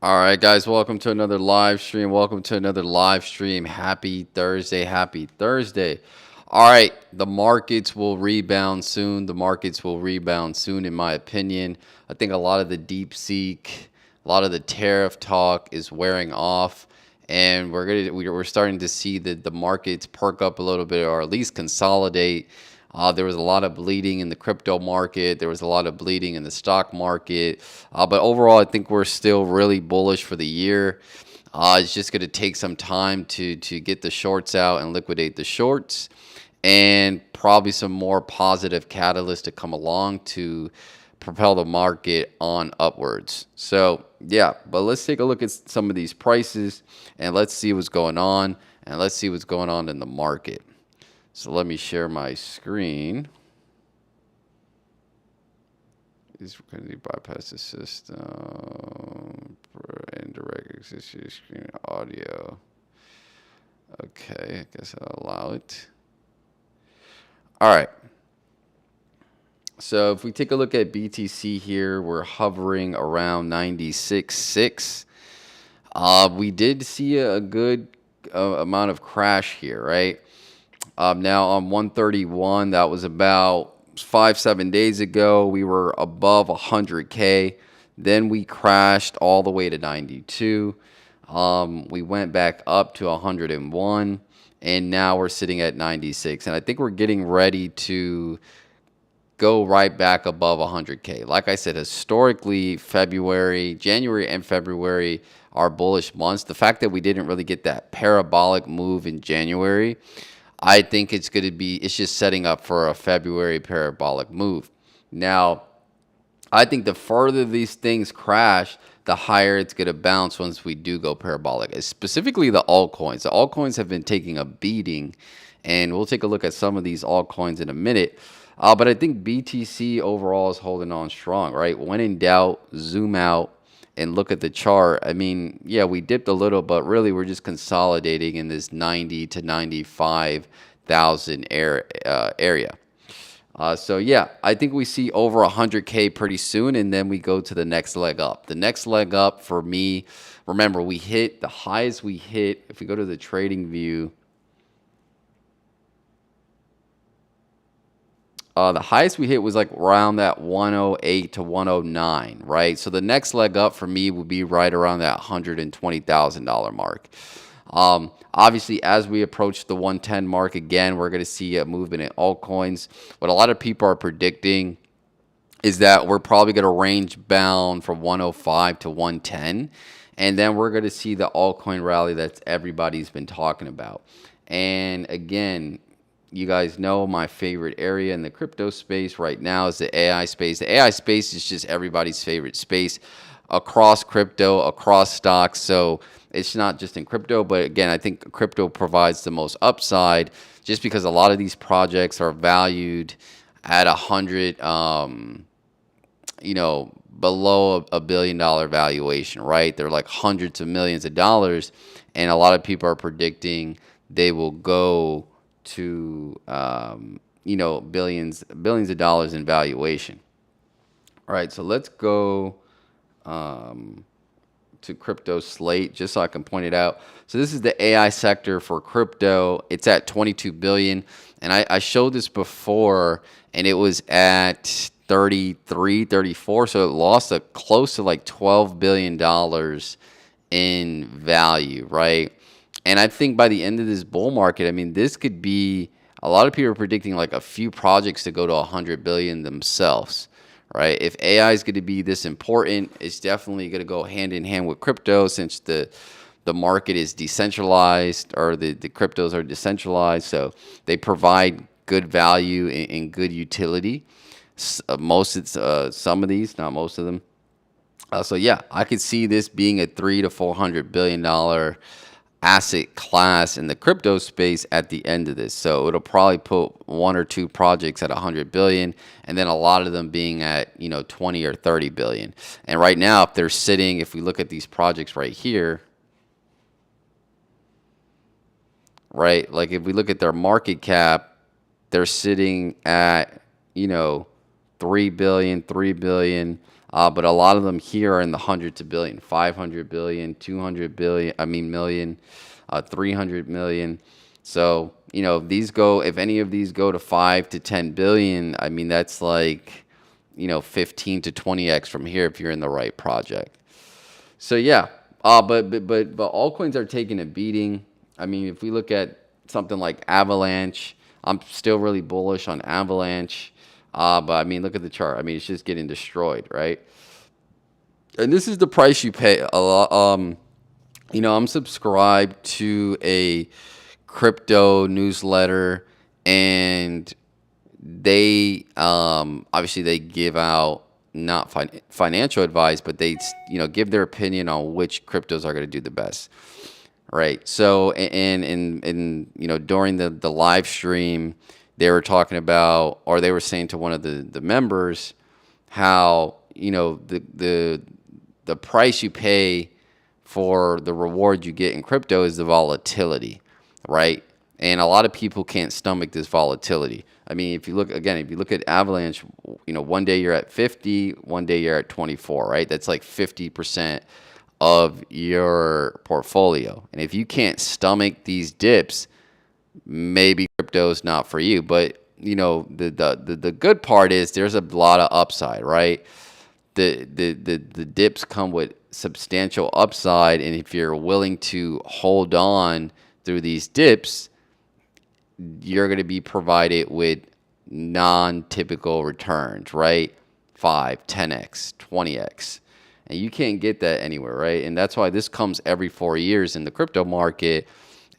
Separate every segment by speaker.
Speaker 1: All right, guys, welcome to another live stream. Welcome to another live stream. Happy Thursday. Happy Thursday. All right, the markets will rebound soon. The markets will rebound soon, in my opinion. I think a lot of the deep seek, a lot of the tariff talk is wearing off, and we're starting to see the markets perk up a little bit, or at least consolidate. There was a lot of bleeding in the crypto market. There was a lot of bleeding in the stock market. But overall, I think we're still really bullish for the year. It's just going to take some time to get the shorts out and liquidate the shorts, and probably some more positive catalysts to come along to propel the market on upwards. So yeah, but let's take a look at some of these prices and let's see what's going on, and let's see what's going on in the market. So let me share my screen. Is going to bypass the system. Indirect existing screen audio. Okay, I guess I'll allow it. All right. So if we take a look at BTC here, we're hovering around 96.6. We did see a good amount of crash here, right? Now on 131, that was about 7 days ago. We were above 100K. Then we crashed all the way to 92. We went back up to 101, and now we're sitting at 96. And I think we're getting ready to go right back above 100K. Like I said, historically, January and February are bullish months. The fact that we didn't really get that parabolic move in January, I think it's just setting up for a February parabolic move. Now, I think the further these things crash, the higher it's going to bounce once we do go parabolic. Specifically the altcoins. The altcoins have been taking a beating, and we'll take a look at some of these altcoins in a minute. But I think BTC overall is holding on strong, right? When in doubt, zoom out and look at the chart. I mean, yeah, we dipped a little, but really we're just consolidating in this 90 to 95,000 area. So yeah, I think we see over 100K pretty soon, and then we go to the next leg up. The next leg up for me, remember, we hit the highest we hit. If we go to the trading view, the highest we hit was like around that 108 to 109, right? So the next leg up for me would be right around that $120,000 mark. Obviously, as we approach the 110 mark again, we're going to see a movement in altcoins. What a lot of people are predicting is that we're probably going to range bound from 105 to 110. And then we're going to see the altcoin rally that everybody's been talking about. And again, you guys know my favorite area in the crypto space right now is the AI space. The AI space is just everybody's favorite space across crypto, across stocks. So it's not just in crypto, but again, I think crypto provides the most upside just because a lot of these projects are valued at 100, below a $1 billion valuation, right? They're like hundreds of millions of dollars, and a lot of people are predicting they will go to billions of dollars in valuation. All right, so let's go to crypto slate just so I can point it out. So this is the AI sector for crypto. It's at 22 billion, and I showed this before, and it was at 33, 34. So it lost close to like $12 billion in value, right? And I think by the end of this bull market, I mean, this could be, a lot of people are predicting like a few projects to go to 100 billion themselves, right? If AI is going to be this important, it's definitely going to go hand in hand with crypto, since the market is decentralized, or the cryptos are decentralized. So they provide good value and good utility. Some of these, not most of them. So yeah, I could see this being a $300 to $400 billion asset class in the crypto space at the end of this. So it'll probably put one or two projects at 100 billion, and then a lot of them being at 20 or 30 billion. And right now, if we look at these projects right here, right, like if we look at their market cap, they're sitting at 3 billion, 3 billion. But a lot of them here are in the hundreds of billion, 500 billion, 200 billion, I mean million, 300 million. So, if any of these go to 5 to 10 billion, I mean, that's like, 15 to 20x from here if you're in the right project. So yeah, but altcoins are taking a beating. I mean, if we look at something like Avalanche, I'm still really bullish on Avalanche. But I mean, look at the chart. I mean, it's just getting destroyed, right? And this is the price you pay. A lot. I'm subscribed to a crypto newsletter, and they obviously they give out not financial advice, but they give their opinion on which cryptos are going to do the best, right? So and during the live stream, they were talking about, or they were saying to one of the members how the price you pay for the reward you get in crypto is the volatility, right? And a lot of people can't stomach this volatility. I mean, if you look at Avalanche, one day you're at 50, one day you're at 24, right? That's like 50% of your portfolio. And if you can't stomach these dips, maybe crypto is not for you. But the good part is there's a lot of upside, right? The dips come with substantial upside, and if you're willing to hold on through these dips, you're going to be provided with non-typical returns, right? 5, 10x, 20x. And you can't get that anywhere, right? And that's why this comes every 4 years in the crypto market.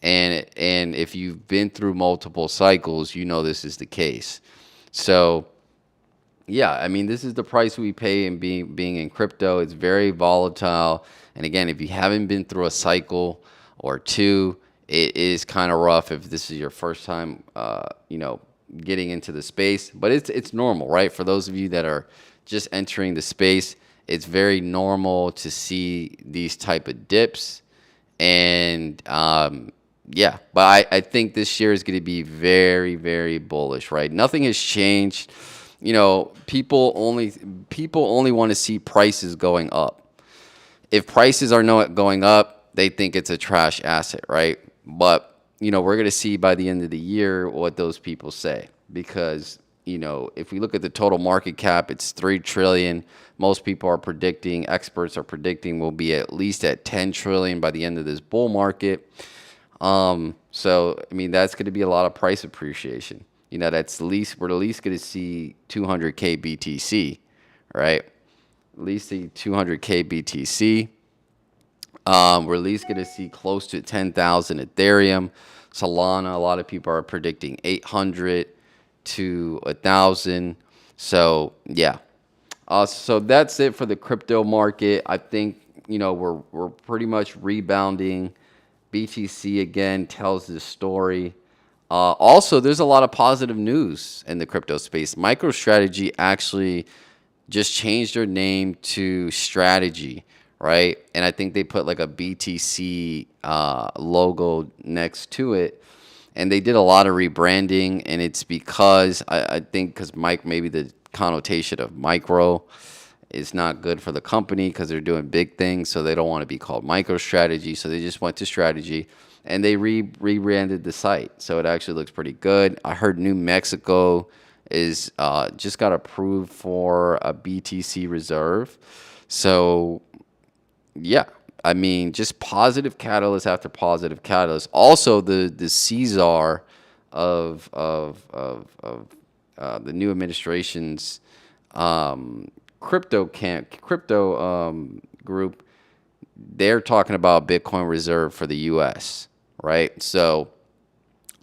Speaker 1: And if you've been through multiple cycles, this is the case. So yeah, I mean, this is the price we pay in being in crypto. It's very volatile. And again, if you haven't been through a cycle or two, it is kind of rough if this is your first time, getting into the space. But it's normal, right? For those of you that are just entering the space, it's very normal to see these type of dips. And yeah, but I think this year is going to be very, very bullish, right? Nothing has changed. People only want to see prices going up. If prices are not going up, they think it's a trash asset, right? But we're going to see by the end of the year what those people say, because if we look at the total market cap, it's 3 trillion. Most people are predicting, experts are predicting, we'll be at least at 10 trillion by the end of this bull market. So I mean, that's going to be a lot of price appreciation. We're at least going to see 200K BTC, right? At least see 200K BTC. We're at least going to see close to 10,000 Ethereum. Solana, a lot of people are predicting 800 to 1,000. So yeah. So that's it for the crypto market. I think we're pretty much rebounding. BTC again tells the story. Also, there's a lot of positive news in the crypto space. MicroStrategy actually just changed their name to Strategy, right? And I think they put like a BTC logo next to it. And they did a lot of rebranding, and it's because I think because maybe the connotation of micro is not good for the company because they're doing big things, so they don't want to be called MicroStrategy. So they just went to Strategy, and they rebranded the site. So it actually looks pretty good. I heard New Mexico is just got approved for a BTC reserve. So yeah, I mean, just positive catalyst after positive catalyst. Also, the Caesar of the new administration's crypto group, they're talking about Bitcoin reserve for the U.S., right? So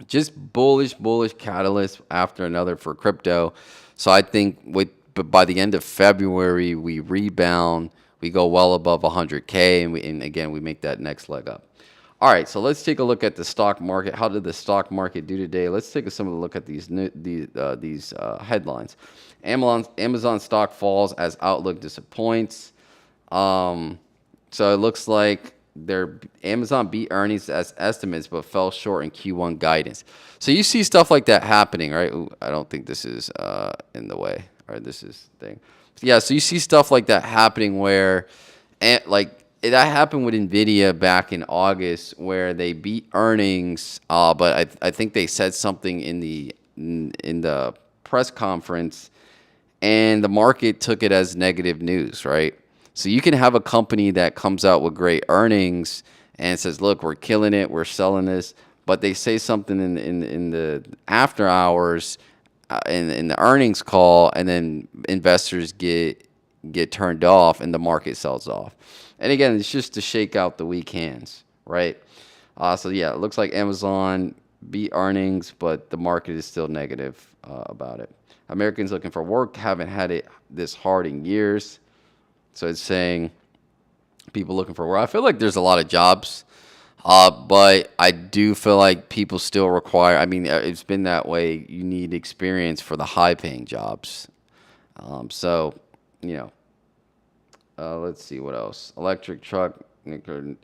Speaker 1: just bullish catalyst after another for crypto. So I think by the end of February, we rebound. We go well above 100K, and again, we make that next leg up. All right, so let's take a look at the stock market. How did the stock market do today? Let's take a look at these headlines. Amazon stock falls as outlook disappoints. So it looks like Amazon beat earnings as estimates, but fell short in Q1 guidance. So you see stuff like that happening, right? Ooh, I don't think this is in the way. All right, this is thing. Yeah, so you see stuff like that happening where, and like that happened with Nvidia back in August, where they beat earnings, but I think they said something in the press conference, and the market took it as negative news, right? So you can have a company that comes out with great earnings and says, "Look, we're killing it, we're selling this," but they say something in the after hours, in the earnings call, and then investors get turned off, and the market sells off. And again, it's just to shake out the weak hands, right? So yeah, it looks like Amazon beat earnings, but the market is still negative about it. Americans looking for work haven't had it this hard in years. So it's saying people looking for work. I feel like there's a lot of jobs, but I do feel like people still require. I mean, it's been that way. You need experience for the high-paying jobs. So, you know, let's see what else. Electric truck maker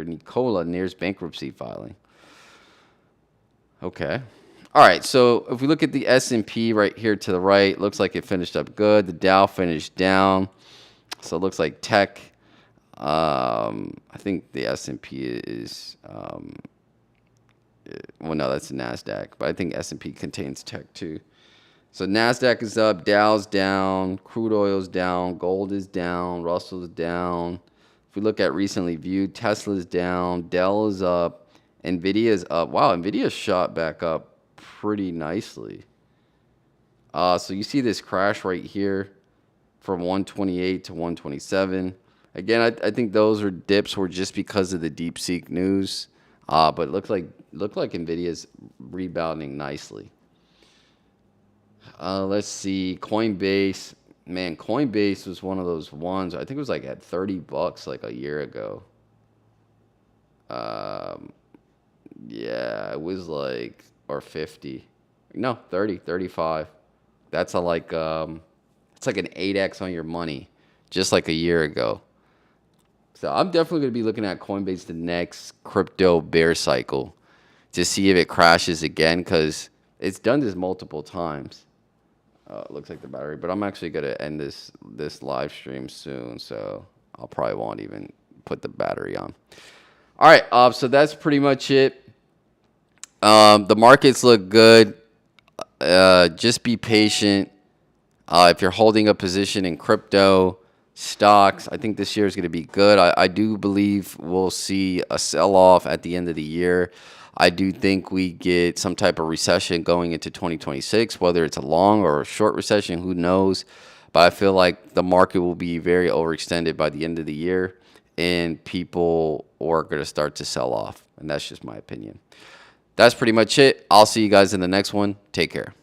Speaker 1: Nikola nears bankruptcy filing. Okay. All right. So if we look at the S&P right here to the right, looks like it finished up good. The Dow finished down. So it looks like tech. I think the S&P is. Well, no, that's the Nasdaq, but I think S&P contains tech too. So Nasdaq is up, Dow's down, crude oil's down, gold is down, Russell's down. If we look at recently viewed, Tesla's down, Dell is up, Nvidia's up. Wow, Nvidia shot back up pretty nicely. So you see this crash right here from 128 to 127. Again, I think those are dips were just because of the DeepSeek news. But it looked like Nvidia's rebounding nicely. Let's see, Coinbase. Man, Coinbase was one of those ones. I think it was like at $30 like a year ago. Um, yeah, it was like or 50. No, 30, 35. That's a it's like an 8x on your money, just like a year ago. So I'm definitely going to be looking at Coinbase the next crypto bear cycle to see if it crashes again, because it's done this multiple times. It looks like the battery, but I'm actually going to end this live stream soon, so I'll probably won't even put the battery on. All right, so that's pretty much it. The markets look good. Just be patient. If you're holding a position in crypto, stocks, I think this year is going to be good. I do believe we'll see a sell-off at the end of the year. I do think we get some type of recession going into 2026, whether it's a long or a short recession, who knows? But I feel like the market will be very overextended by the end of the year, and people are going to start to sell off. And that's just my opinion. That's pretty much it. I'll see you guys in the next one. Take care.